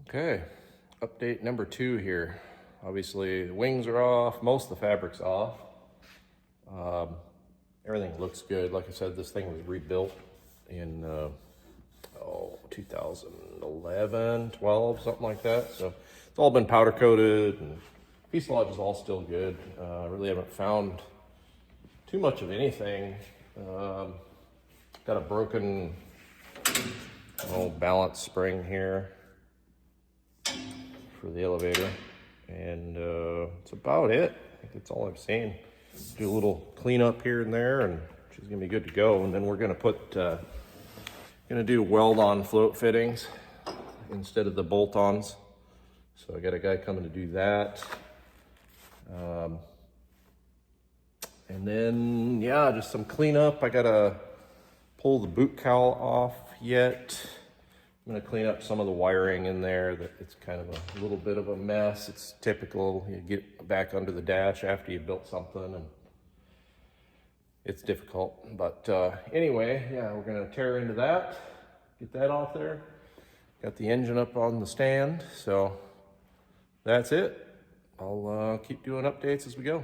Okay, update number 2 here. Obviously the wings are off, most of the fabric's off. Everything looks good. Like I said, this thing was rebuilt in 2011, 12, something like that. So it's all been powder coated and fuselage is all still good. Really haven't found too much of anything. Got a broken balance spring here for the elevator, and that's about it. I think that's all I've seen. Do a little cleanup here and there, and she's gonna be good to go. And then we're gonna gonna do weld-on float fittings instead of the bolt-ons. So I got a guy coming to do that. And then, yeah, just some cleanup. I gotta pull the boot cowl off yet. I'm gonna clean up some of the wiring in there. That it's kind of a little bit of a mess. It's typical. You get back under the dash after you built something, and it's difficult. But anyway, yeah, we're gonna tear into that, get that off there. Got the engine up on the stand, so that's it. I'll keep doing updates as we go.